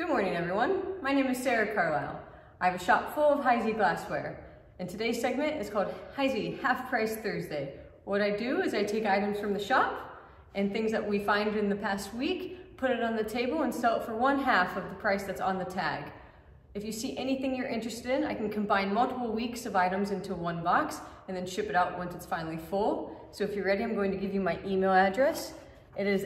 Good morning, everyone. My name is Sarah Carlisle. I have a shop full of Heisey glassware, and today's segment is called Heisey Half Price Thursday. What I do is I take items from the shop and things that we find in the past week, put it on the table and sell it for 1/2 of the price that's on the tag. If you see anything you're interested in, I can combine multiple weeks of items into one box and then ship it out once it's finally full. So if you're ready, I'm going to give you my email address. It is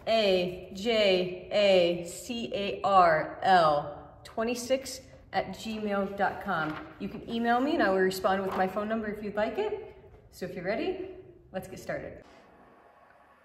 sajacarl26@gmail.com. You can email me and I will respond with my phone number if you'd like it. So if you're ready, let's get started.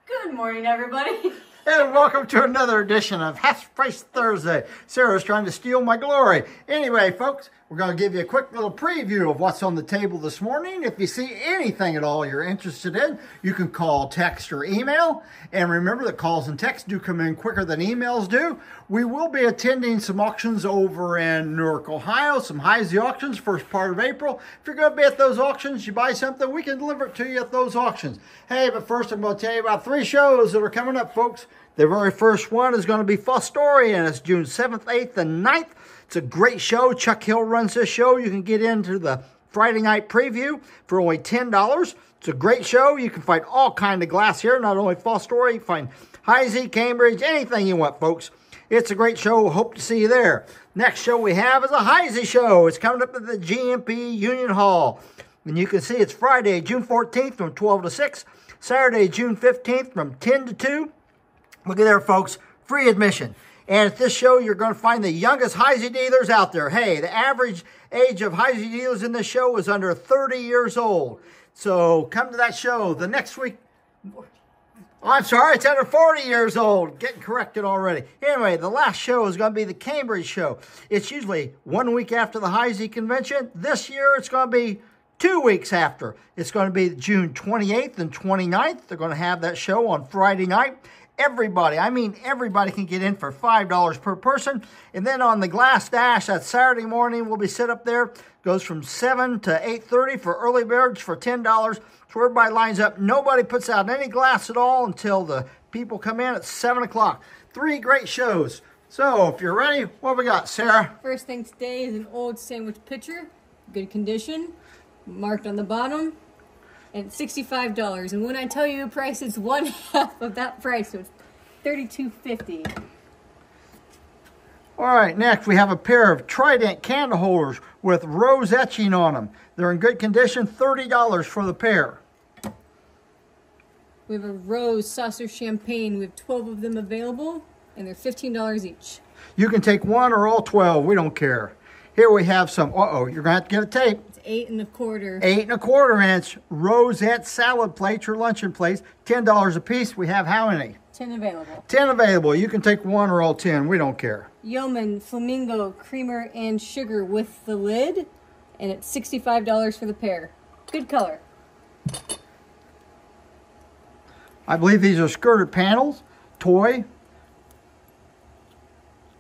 Good morning, everybody. And welcome to another edition of Half Price Thursday. Sarah's trying to steal my glory. Anyway, folks, we're going to give you a quick little preview of what's on the table this morning. If you see anything at all you're interested in, you can call, text, or email. And remember that calls and texts do come in quicker than emails do. We will be attending some auctions over in Newark, Ohio, some Heisey auctions, first part of April. If you're going to be at those auctions, you buy something, we can deliver it to you at those auctions. Hey, but first I'm going to tell you about 3 shows that are coming up, folks. The very first one is going to be Fostorian. It's June 7th, 8th, and 9th. It's a great show. Chuck Hill runs this show. You can get into the Friday night preview for only $10. It's a great show. You can find all kind of glass here. Not only Fostoria, you can find Heisey, Cambridge, anything you want, folks. It's a great show. Hope to see you there. Next show we have is a Heisey show. It's coming up at the GMP Union Hall. And you can see it's Friday, June 14th from 12 to 6. Saturday, June 15th from 10 to 2. Look at there, folks. Free admission. And at this show, you're going to find the youngest Heisey dealers out there. Hey, the average age of Heisey dealers in this show is under 30 years old. So come to that show. The next week, I'm sorry, it's under 40 years old. Getting corrected already. Anyway, the last show is going to be the Cambridge show. It's usually 1 week after the Heisey convention. This year, it's going to be 2 weeks after. It's going to be June 28th and 29th. They're going to have that show on Friday night. Everybody, I mean everybody, can get in for $5 per person. And then on the Glass Dash, that Saturday morning, we'll be set up there. Goes from 7 to 8:30 for early birds for $10. So everybody lines up. Nobody puts out any glass at all until the people come in at 7 o'clock. 3 great shows. So if you're ready, what we got, Sarah? First thing today is an old sandwich pitcher, good condition, marked on the bottom. And it's $65. And when I tell you the price, it's 1/2 of that price. So it's $32.50. All right, next we have a pair of Trident candle holders with rose etching on them. They're in good condition, $30 for the pair. We have a rose saucer champagne. We have 12 of them available, and they're $15 each. You can take 1 or all 12. We don't care. Here we have some, you're going to have to get a tape. It's 8 1/4. 8 1/4 inch rosette salad plates or luncheon plates, $10 a piece. We have how many? 10 available. 10 available. You can take 1 or all 10. We don't care. Yeoman Flamingo Creamer and Sugar with the lid, and it's $65 for the pair. Good color. I believe these are skirted panels, toy.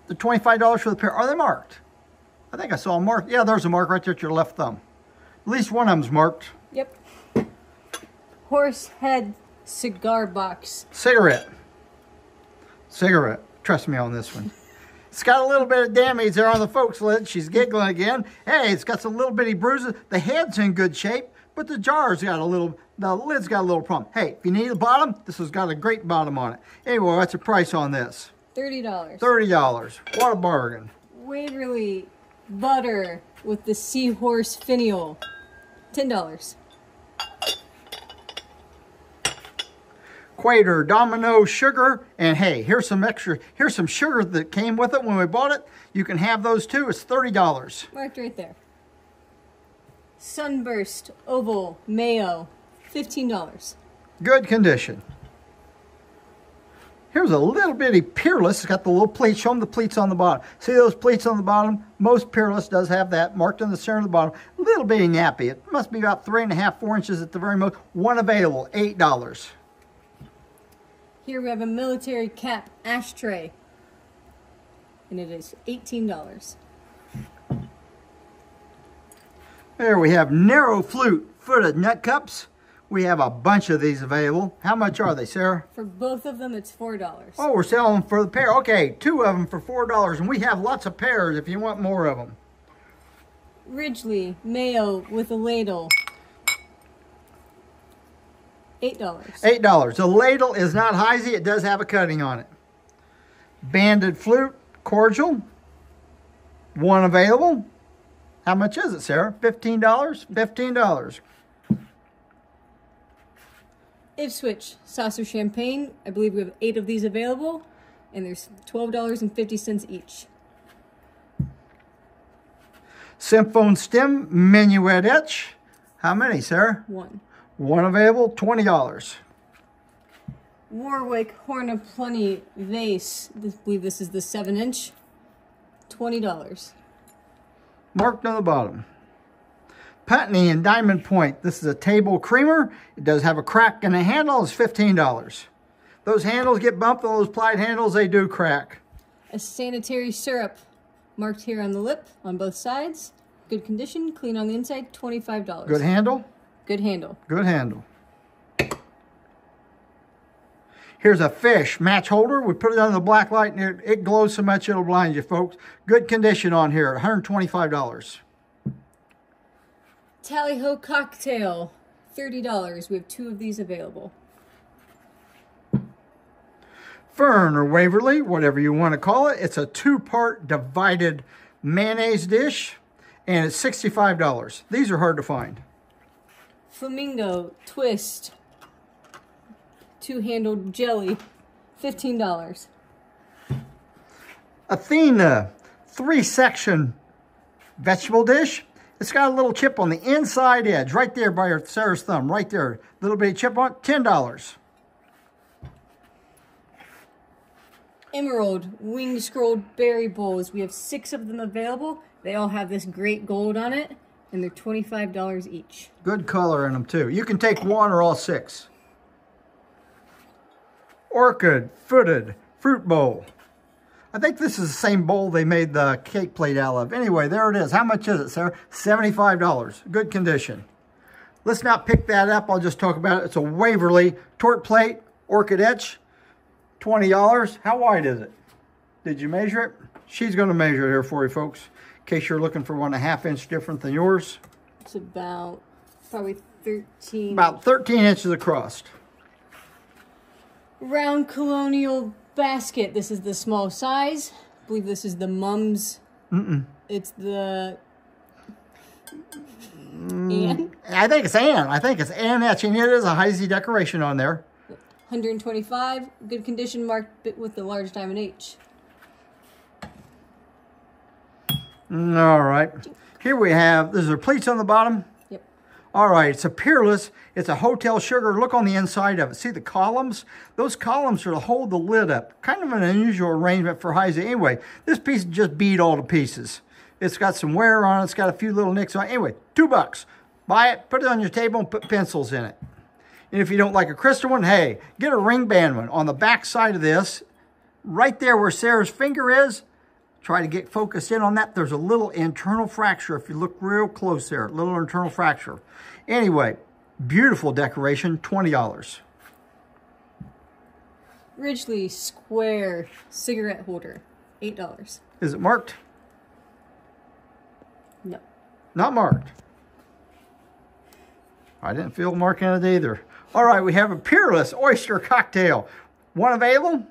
They're $25 for the pair. Are they marked? I think I saw a mark. Yeah, there's a mark right there at your left thumb. At least one of them's marked. Yep. Horsehead cigar box. Cigarette. Trust me on this one. It's got a little bit of damage there on the folks lid. She's giggling again. Hey, it's got some little bitty bruises. The head's in good shape, but the lid's got a little problem. Hey, if you need a bottom, this has got a great bottom on it. Anyway, what's the price on this? $30. $30. What a bargain. Waverly butter with the seahorse finial, $10. Quaker Domino sugar, and hey, here's some sugar that came with it when we bought it. You can have those too. It's $30. Marked right there. Sunburst oval mayo, $15. Good condition. Here's a little bitty Peerless. It's got the little pleats. Show them the pleats on the bottom. See those pleats on the bottom? Most Peerless does have that marked in the center of the bottom. A little bitty nappy. It must be about 3 1/2, 4 inches at the very most. 1 available, $8. Here we have a military cap ashtray, and it is $18. There we have narrow flute footed nut cups We have a bunch of these available. How much are they, Sarah? For both of them, it's $4. Oh, we're selling them for the pair. Okay, 2 of them for $4, and we have lots of pairs if you want more of them. Ridgely mayo with a ladle, $8. $8. The ladle is not Heisey. It does have a cutting on it. Banded flute cordial, 1 available. How much is it, Sarah? $15? $15. Ipswich saucer champagne. I believe we have 8 of these available, and there's $12.50 each. Symphone stem minuet etch. How many, Sarah? 1. 1 available, $20. Warwick Horn of Plenty vase. I believe this is the 7-inch. $20. Marked on the bottom. Putney and Diamond Point. This is a table creamer. It does have a crack in the handle. It's $15. Those handles get bumped. Those plied handles, they do crack. A sanitary syrup. Marked here on the lip on both sides. Good condition, clean on the inside, $25. Good handle? Good handle. Good handle. Here's a fish match holder. We put it under the black light and it glows so much it'll blind you, folks. Good condition on here, $125. Tally-ho cocktail, $30. We have 2 of these available. Fern or Waverly, whatever you want to call it. It's a 2-part divided mayonnaise dish, and it's $65. These are hard to find. Flamingo twist, 2-handled jelly, $15. Athena 3-section vegetable dish. It's got a little chip on the inside edge, right there by Sarah's thumb, right there. Little bitty chip on it, $10. Emerald winged scrolled berry bowls. We have 6 of them available. They all have this great gold on it, and they're $25 each. Good color in them too. You can take 1 or all 6. Orchid footed fruit bowl. I think this is the same bowl they made the cake plate out of. Anyway, there it is. How much is it, Sarah? $75. Good condition. Let's not pick that up. I'll just talk about it. It's a Waverly torte plate, orchid etch, $20. How wide is it? Did you measure it? She's going to measure it here for you, folks, in case you're looking for 1.5 inch different than yours. It's about probably 13. About 13 inches across. Round colonial basket. This is the small size. I believe this is the Mum's. It's the Ann. I think it's Ann. I think it's Ann etching. It is a Heisey decoration on there. 125. Good condition, marked with the large diamond H. All right. Here we have, there's a pleats on the bottom. Yep. All right, it's a Peerless. It's a hotel sugar. Look on the inside of it. See the columns? Those columns are to hold the lid up. Kind of an unusual arrangement for Heisey. Anyway, this piece just beat all to pieces. It's got some wear on it. It's got a few little nicks on it. Anyway, $2. Buy it, put it on your table, and put pencils in it. And if you don't like a crystal one, hey, get a ring band one. On the back side of this, right there where Sarah's finger is, try to get focused in on that. There's a little internal fracture. If you look real close there, little internal fracture. Anyway, beautiful decoration, $20. Ridgely square cigarette holder, $8. Is it marked? No. Not marked. I didn't feel marking it either. All right, we have a Peerless oyster cocktail. 1 available?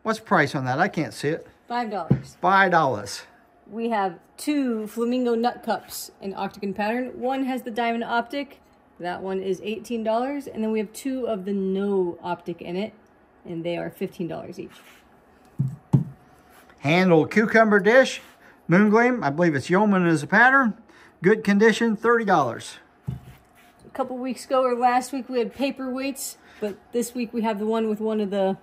What's the price on that? I can't see it. $5. $5. We have 2 flamingo nut cups in octagon pattern. One has the diamond optic. That one is $18. And then we have 2 of the no optic in it, and they are $15 each. Handled cucumber dish. Moongleam, I believe it's Yeoman as a pattern. Good condition, $30. A couple weeks ago or last week we had paperweights, but this week we have the one with one of the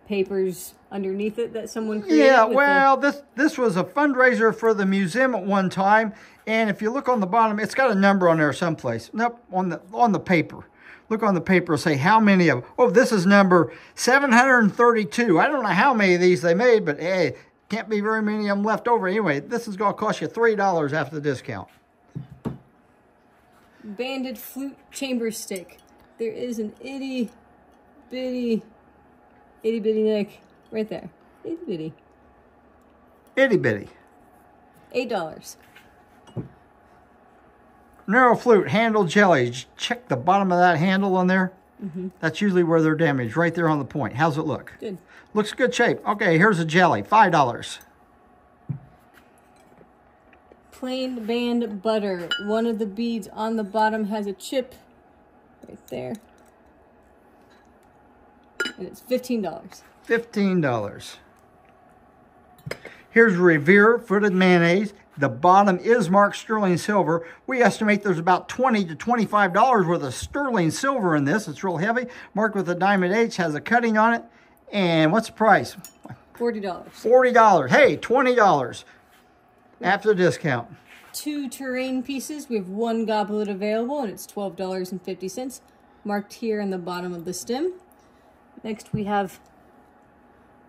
papers underneath it that someone created. Yeah, well, this was a fundraiser for the museum at one time, and if you look on the bottom, it's got a number on there someplace. Nope, on the paper. Look on the paper and say how many of them. Oh, this is number 732. I don't know how many of these they made, but hey, can't be very many of them left over. Anyway, this is going to cost you $3 after the discount. banded flute chamber stick. There is an itty bitty neck right there. Itty bitty. Itty bitty. $8. Narrow flute handle jellies. Check the bottom of that handle on there. That's usually where they're damaged, right there on the point. How's it look? Good. Looks good shape. Okay, here's a jelly, $5. Plain band butter. One of the beads on the bottom has a chip right there. And it's $15. $15. Here's Revere footed mayonnaise. The bottom is marked sterling silver. We estimate there's about $20 to $25 worth of sterling silver in this. It's real heavy. Marked with a diamond H, has a cutting on it. And what's the price? $40. $40. Hey, $20 after the discount. 2 terrain pieces. We have 1 goblet available, and it's $12.50, marked here on the bottom of the stem. Next, we have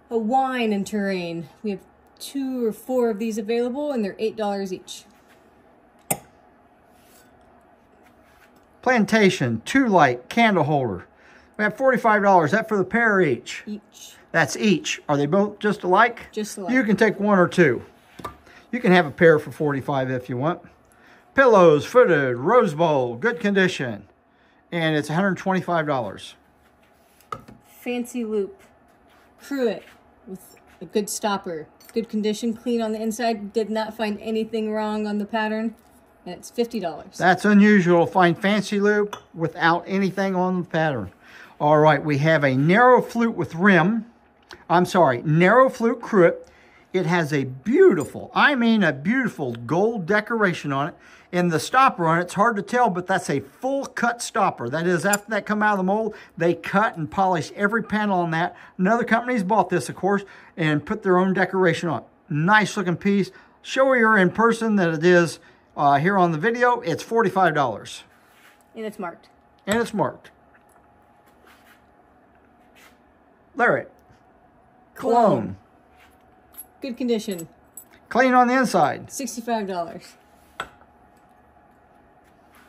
a wine and terrain. We have 2 or 4 of these available, and they're $8 each. Plantation 2 light candle holder. We have $45. That for the pair each. That's each. Are they both just alike? Just alike. You can take 1 or 2. You can have a pair for $45 if you want. Pillows, footed, rose bowl, good condition. And it's $125. Fancy loop. Cruet with a good stopper. Good condition, clean on the inside. Did not find anything wrong on the pattern. And it's $50. That's unusual to find fancy loop without anything on the pattern. All right, we have a narrow flute with rim. I'm sorry, narrow flute cruet. It has a beautiful, I mean a beautiful gold decoration on it. And the stopper on it, it's hard to tell, but that's a full cut stopper. That is, after that come out of the mold, they cut and polish every panel on that. Another company's bought this, of course, and put their own decoration on it. Nice looking piece. Show her in person that it is here on the video. It's $45. And it's marked. And it's marked. Larry. Cologne. Good condition. Clean on the inside. $65.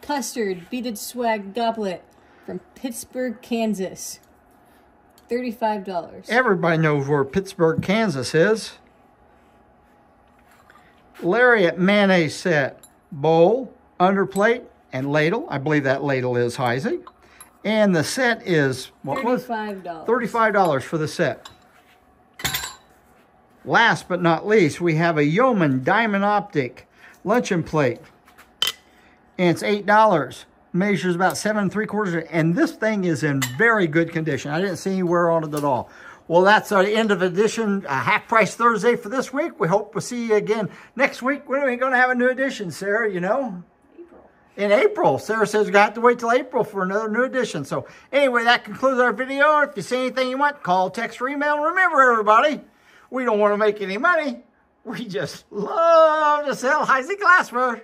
Custard beaded swag goblet from Pittsburgh, Kansas. $35. Everybody knows where Pittsburgh, Kansas is. Lariat mayonnaise set. Bowl, underplate, and ladle. I believe that ladle is Heisey. And the set is, what was it? $35. $35 for the set. Last but not least, we have a Yeoman Diamond Optic luncheon plate. And it's $8. Measures about 7 3/4. And this thing is in very good condition. I didn't see any wear on it at all. Well, that's our end of edition, Half Price Thursday for this week. We hope we'll see you again next week. When are we going to have a new edition, Sarah, you know? April. In April. Sarah says we're going to have to wait till April for another new edition. So anyway, that concludes our video. If you see anything you want, call, text, or email. Remember, everybody, we don't want to make any money. We just love to sell Heisey glassware.